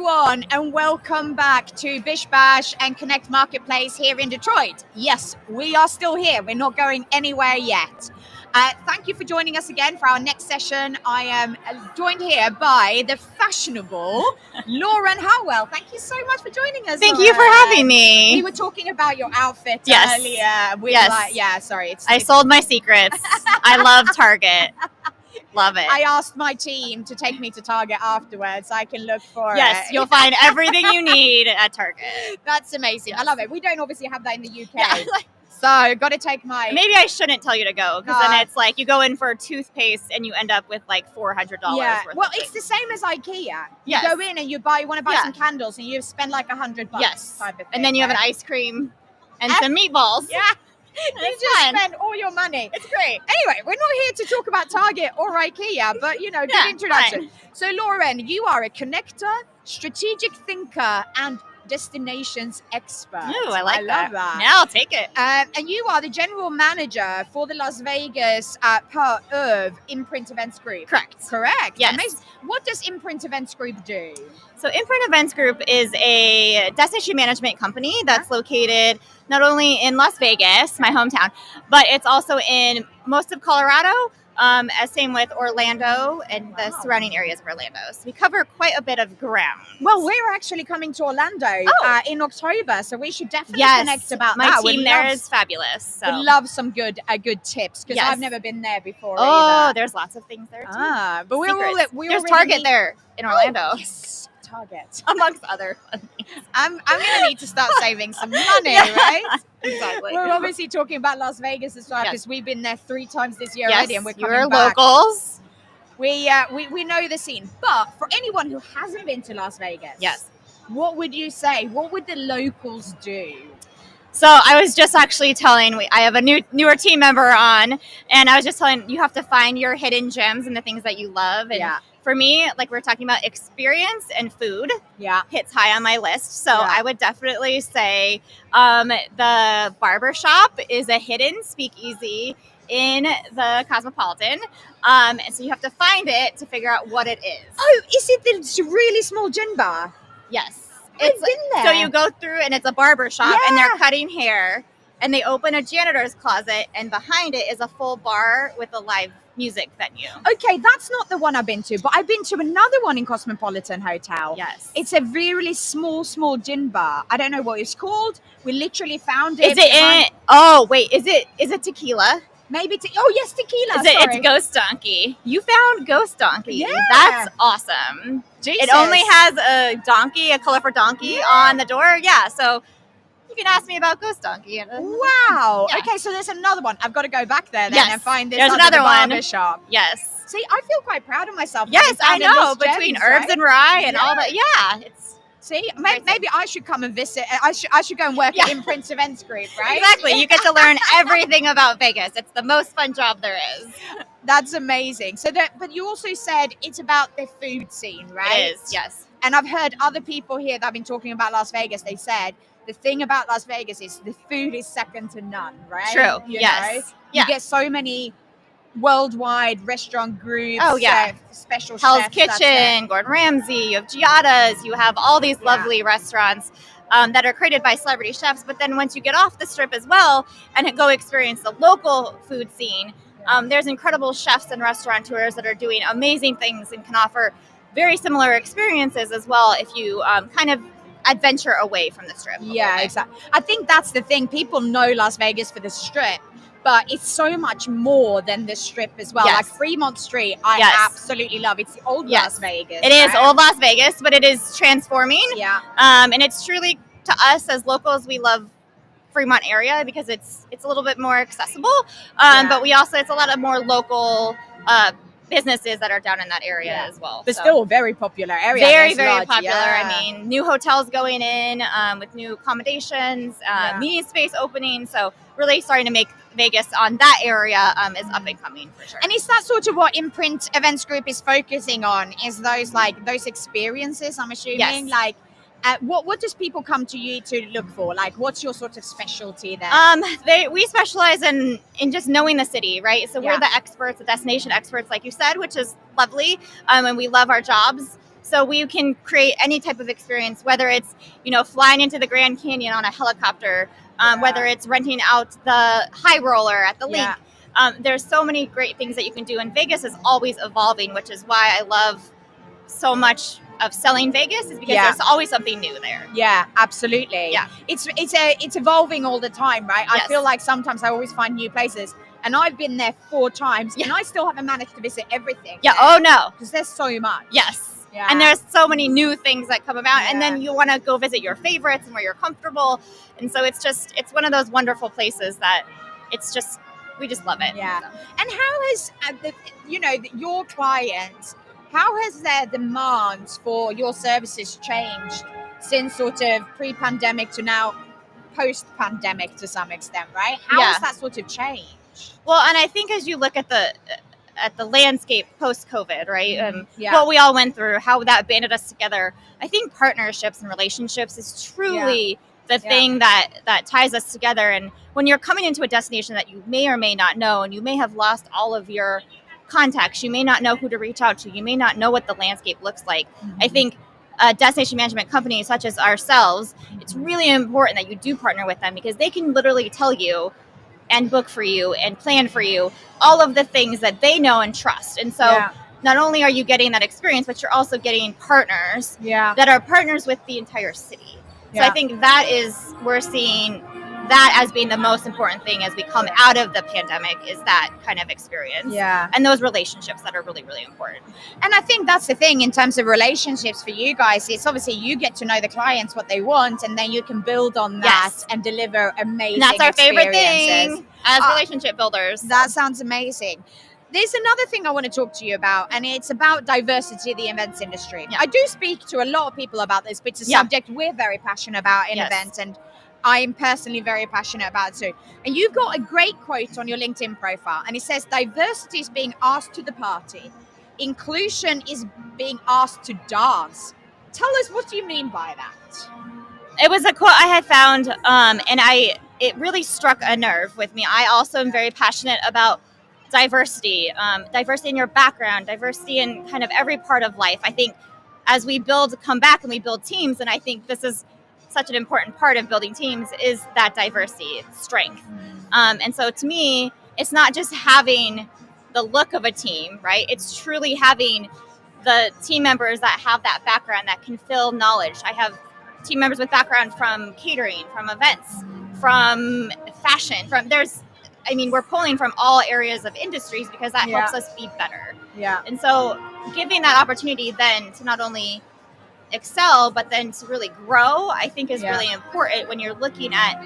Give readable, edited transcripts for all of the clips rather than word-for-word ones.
everyone, and welcome back to BizBash and Connect Marketplace here in Detroit. Yes, we are still here. We're not going anywhere yet. Thank you for joining us again for our next session. I am joined here by the fashionable Lauren Harwell. Thank you so much for joining us. Thank Lauren. you for having me. We were talking about your outfit earlier. Sorry. I sold my secrets. I love Target. Love it. I asked my team to take me to Target afterwards. I can look for it. Yes, you'll find everything you need at Target. That's amazing. Yes. I love it. We don't obviously have that in the UK. Yeah. So got to take my... Maybe I shouldn't tell you to go because then it's like you go in for toothpaste and you end up with like $400 Yeah. worth Well, of it's the same as IKEA. Yes. You go in and you want to buy some candles and you spend like $100. Yes. Type of thing, and then you have an ice cream and some meatballs. Yeah. You just spend all your money. It's great. Anyway, we're not here to talk about Target or IKEA, but good introduction. Fine. So Lauren, you are a connector, strategic thinker, and destinations expert. Ooh, I love that. Yeah, I'll take it. And you are the general manager for the Las Vegas part of Imprint Events Group. Correct. Yes. Amazing. What does Imprint Events Group do? So Imprint Events Group is a destination management company that's located not only in Las Vegas, my hometown, but it's also in most of Colorado, same with Orlando and the surrounding areas of Orlando. So we cover quite a bit of ground. Well, we're actually coming to Orlando in October, so we should definitely connect about my that. My team there is fabulous. So. We'd love some good tips because I've never been there before. Oh, there's lots of things there too. But there's Target there in Orlando. Oh, yes. Target, amongst other things. I'm gonna need to start saving some money, right? Exactly. We're obviously talking about Las Vegas as well because we've been there 3 times this year already, and we're coming you're back. Locals. We know the scene, but for anyone who hasn't been to Las Vegas, what would you say? What would the locals do? So I was just actually telling, I have a newer team member on, and I was just telling you have to find your hidden gems and the things that you love. And for me, like we're talking about, experience and food hits high on my list. So I would definitely say the barbershop is a hidden speakeasy in the Cosmopolitan. And so you have to find it to figure out what it is. Oh, is it the really small gin bar? Yes. I've been there. So you go through and it's a barber shop and they're cutting hair and they open a janitor's closet and behind it is a full bar with a live music venue. Okay, that's not the one I've been to, but I've been to another one in Cosmopolitan Hotel. Yes. It's a really small gin bar. I don't know what it's called. We literally found it. Is it tequila? Maybe yes, tequila. It's Ghost Donkey. You found Ghost Donkey. Yeah. That's awesome. Jesus. It only has a colorful donkey on the door. Yeah, so you can ask me about Ghost Donkey. Wow. Yeah. Okay, so there's another one. I've got to go back there then and find this. There's another barber shop. Yes. See, I feel quite proud of myself. Yes, I know. Between herbs and rye and all that. Yeah, See, maybe I should come and visit. I should go and work at Imprint Events Group, right? Exactly. You get to learn everything about Vegas. It's the most fun job there is. That's amazing. But you also said it's about the food scene, right? It is, yes. And I've heard other people here that have been talking about Las Vegas. They said the thing about Las Vegas is the food is second to none, right? True. You know? You get so many worldwide restaurant groups. Oh yeah, special Hell's chefs, Kitchen, Gordon Ramsay. You have Giada's. You have all these lovely restaurants that are created by celebrity chefs. But then once you get off the strip as well and go experience the local food scene, there's incredible chefs and restaurateurs that are doing amazing things and can offer very similar experiences as well if you kind of adventure away from the strip. Yeah, exactly. I think that's the thing. People know Las Vegas for the strip, but it's so much more than the strip as well. Like Fremont Street, I absolutely love. It's the old Las Vegas. It is old Las Vegas, but it is transforming. Yeah. And it's truly, to us as locals, we love Fremont area because it's a little bit more accessible. But we also, it's a lot of more local businesses that are down in that area as well. But still a very popular area. Very, very popular. I mean, new hotels going in with new accommodations, meeting space opening. So really starting to make Vegas on that area is up and coming for sure. And is that sort of what Imprint Events Group is focusing on? Is those experiences, I'm assuming? Yes. Like, what does people come to you to look for? Like, what's your sort of specialty there? We specialize in just knowing the city, right? So we're the experts, the destination experts, like you said, which is lovely. And we love our jobs. So we can create any type of experience, whether it's, flying into the Grand Canyon on a helicopter, whether it's renting out the high roller at the link. There's so many great things that you can do, and Vegas is always evolving, which is why I love so much of selling Vegas, is because there's always something new there. Yeah, absolutely. Yeah, it's evolving all the time, right? Yes. I feel like sometimes I always find new places, and I've been there 4 times, and I still haven't managed to visit everything. Yeah. Oh no, because there's so much. Yes. Yeah. And there's so many new things that come about, and then you want to go visit your favorites and where you're comfortable, and so it's one of those wonderful places that we just love it. Yeah. So. And how has your clients? How has their demands for your services changed since sort of pre-pandemic to now post-pandemic to some extent, right? How has that sort of changed? Well, and I think as you look at the landscape post-COVID, right? What we all went through, how that banded us together. I think partnerships and relationships is truly the thing that ties us together. And when you're coming into a destination that you may or may not know, and you may have lost all of your contacts, you may not know who to reach out to, you may not know what the landscape looks like. I think a destination management company such as ourselves, it's really important that you do partner with them, because they can literally tell you and book for you and plan for you all of the things that they know and trust. And so not only are you getting that experience, but you're also getting partners that are partners with the entire city. So I think we're seeing that as being the most important thing as we come out of the pandemic, is that kind of experience. And those relationships that are really, really important. And I think that's the thing in terms of relationships for you guys. It's obviously you get to know the clients, what they want, and then you can build on that and deliver amazing experiences. And that's our favorite thing as relationship builders. That sounds amazing. There's another thing I want to talk to you about, and it's about diversity in the events industry. I do speak to a lot of people about this, but it's a subject we're very passionate about in events, and I'm personally very passionate about it too. And you've got a great quote on your LinkedIn profile, and it says, diversity is being asked to the party. Inclusion is being asked to dance. Tell us, what do you mean by that? It was a quote I had found, and it really struck a nerve with me. I also am very passionate about diversity, diversity in your background, diversity in kind of every part of life. I think as we come back and we build teams, and I think this is such an important part of building teams, is that diversity, strength. And so to me, it's not just having the look of a team, right? It's truly having the team members that have that background, that can fill knowledge. I have team members with background from catering, from events, from fashion, we're pulling from all areas of industries, because that helps us be better. And so giving that opportunity then to not only excel, but then to really grow, I think is really important when you're looking at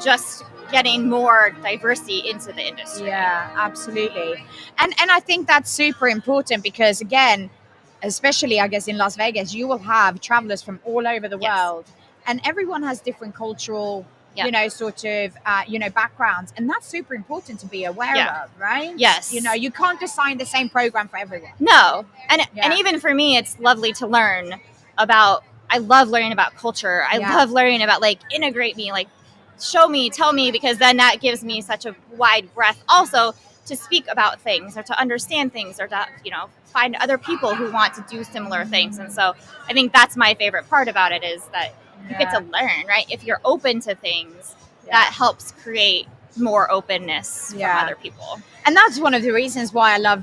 just getting more diversity into the industry. Yeah, absolutely. And I think that's super important, because again, especially I guess in Las Vegas, you will have travelers from all over the world, and everyone has different cultural backgrounds, and that's super important to be aware of, right? Yes. You can't design the same program for everyone. No. And even for me, it's lovely to learn about, I love learning about culture. I love learning about, integrate me, show me, tell me, because then that gives me such a wide breadth also to speak about things, or to understand things, or to, find other people who want to do similar things. And so I think that's my favorite part about it, is that you get to learn, right? If you're open to things, that helps create more openness from other people. And that's one of the reasons why I love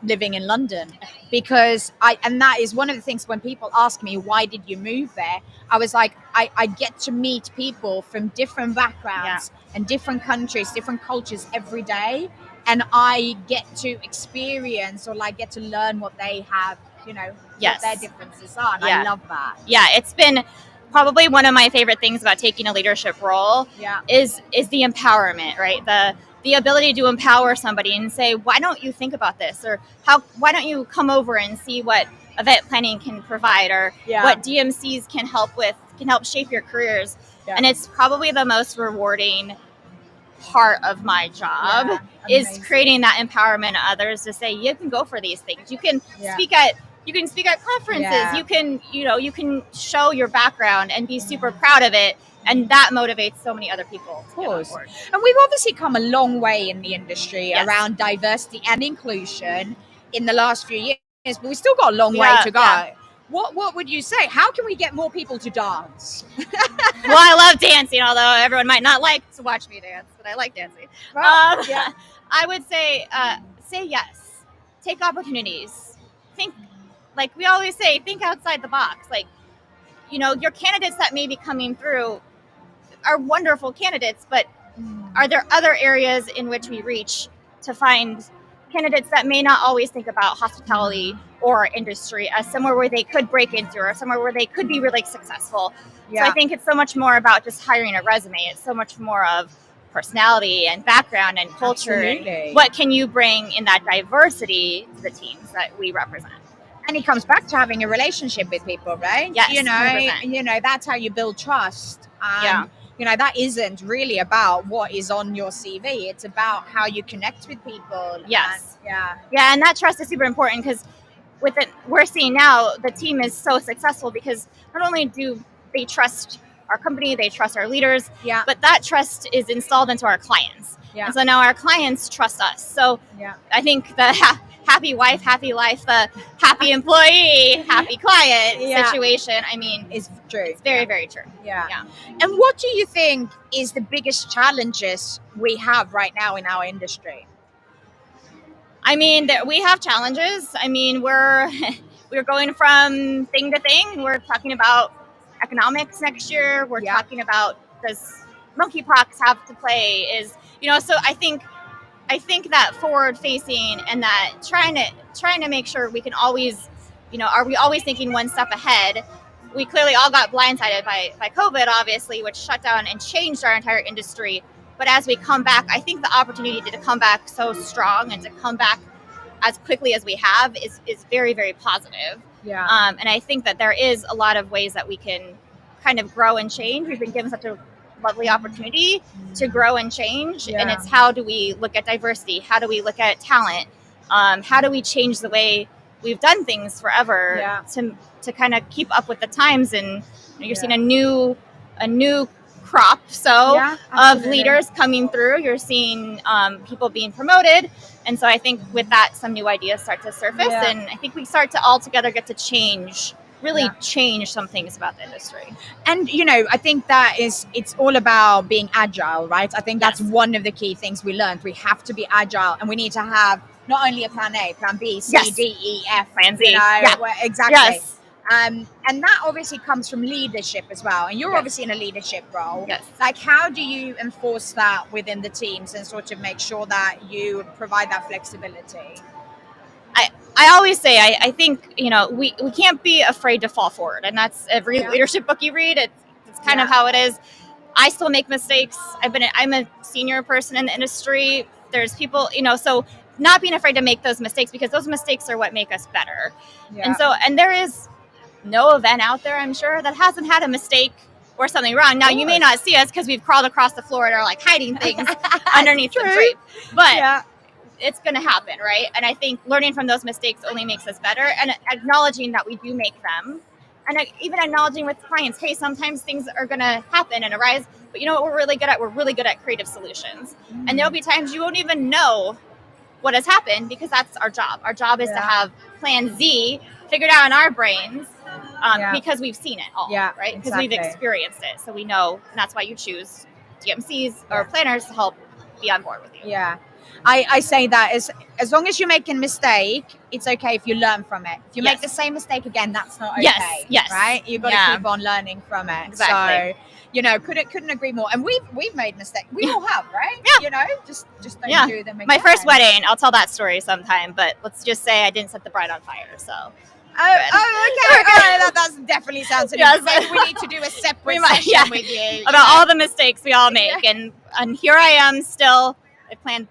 living in London, because that is one of the things when people ask me, why did you move there? I was like, I get to meet people from different backgrounds and different countries, different cultures every day. And I get to experience, or get to learn what they have, what their differences are. And I love that. Yeah, it's been probably one of my favorite things about taking a leadership role is the empowerment, right? The ability to empower somebody and say, why don't you think about this? Or why don't you come over and see what event planning can provide, or what DMCs can help shape your careers. And it's probably the most rewarding part of my job, is creating that empowerment of others to say, you can go for these things. You can speak at conferences. You can show your background and be super proud of it. And that motivates so many other people. Of course. And we've obviously come a long way in the industry around diversity and inclusion in the last few years, but we've still got a long way to go. What would you say? How can we get more people to dance? Well, I love dancing, although everyone might not like to watch me dance, but I like dancing. Well, yeah. I would say yes. Take opportunities. Think, like we always say, think outside the box. Like, your candidates that may be coming through are wonderful candidates, but are there other areas in which we reach to find candidates that may not always think about hospitality or industry as somewhere where they could break into or somewhere where they could be really successful? Yeah. So I think it's so much more about just hiring a resume. It's so much more of personality and background and culture. Absolutely. And what can you bring in that diversity to the teams that we represent? And it comes back to having a relationship with people, right? Yes, 100%. That's how you build trust. Yeah. That isn't really about what is on your CV. It's about how you connect with people. Yes. And that trust is super important because with it, we're seeing now the team is so successful because not only do they trust our company, they trust our leaders, but that trust is installed into our clients. Yeah. And so now our clients trust us. So I think the happy wife, happy life, the happy employee, happy client situation, is true. It's very, very true. Yeah. And what do you think is the biggest challenges we have right now in our industry? We have challenges. We're going from thing to thing. We're talking about economics next year. We're talking about, does monkeypox have to play? So I think that forward facing and that trying to make sure we can always, are we always thinking one step ahead? We clearly all got blindsided by COVID, obviously, which shut down and changed our entire industry. But as we come back, I think the opportunity to come back so strong and to come back as quickly as we have is very, very positive. Yeah. And I think that there is a lot of ways that we can kind of grow and change. We've been given such a lovely opportunity to grow and change. And it's, how do we look at diversity? How do we look at talent? How do we change the way we've done things forever to kind of keep up with the times? And you're seeing a new crop of leaders coming through. You're seeing people being promoted. And so I think with that, some new ideas start to surface. And I think we start to all together get to change some things about the industry. And, I think that it's all about being agile, right? I think that's one of the key things we learned. We have to be agile and we need to have not only a plan A, plan B, C, D, E, F, plan Z. Exactly. Yes. And that obviously comes from leadership as well. And you're obviously in a leadership role. Yes. Like, how do you enforce that within the teams and sort of make sure that you provide that flexibility? I always say, I think, we can't be afraid to fall forward. And that's every leadership book you read. It's kind of how it is. I still make mistakes. I'm a senior person in the industry. There's people, so not being afraid to make those mistakes, because those mistakes are what make us better. Yeah. And there is no event out there, I'm sure, that hasn't had a mistake or something wrong. Now, you may not see us because we've crawled across the floor and are like hiding things underneath the drape. But it's going to happen, right? And I think learning from those mistakes only makes us better, and acknowledging that we do make them, and even acknowledging with clients, hey, sometimes things are going to happen and arise, but you know what we're really good at? We're really good at creative solutions. And there'll be times you won't even know what has happened, because that's our job. Our job is to have plan Z figured out in our brains, because we've seen it all, right? Because we've experienced it. So we know, and that's why you choose DMCs or planners to help be on board with you. Yeah. I say that as long as you make a mistake, it's okay if you learn from it. If you make the same mistake again, that's not okay. Yes. Right? You've got to keep on learning from it. Exactly. So, couldn't agree more. And we've made mistakes. We all have, right? Yeah. Just don't do them again. My first wedding, I'll tell that story sometime, but let's just say I didn't set the bride on fire, so. Okay. That definitely sounds maybe we need to do a separate session with you. About all the mistakes we all make. And here I am still. I planned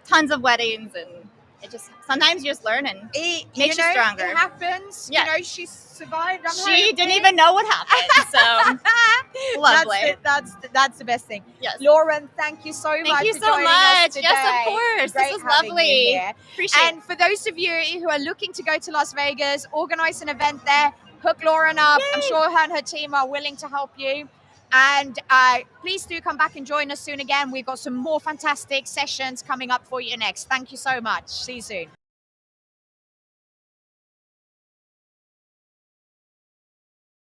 tons of weddings, and it just, sometimes you just learn and makes you stronger. It happens. She survived. She didn't even know what happened. So lovely. That's the best thing. Yes. Lauren, thank you so much. Thank you for so joining much. us today. Yes, of course. Great this was lovely. Appreciate it. And for those of you who are looking to go to Las Vegas, organize an event there, hook Lauren up. Yay. I'm sure her and her team are willing to help you. And please do come back and join us soon again. We've got some more fantastic sessions coming up for you next. Thank you so much. See you soon.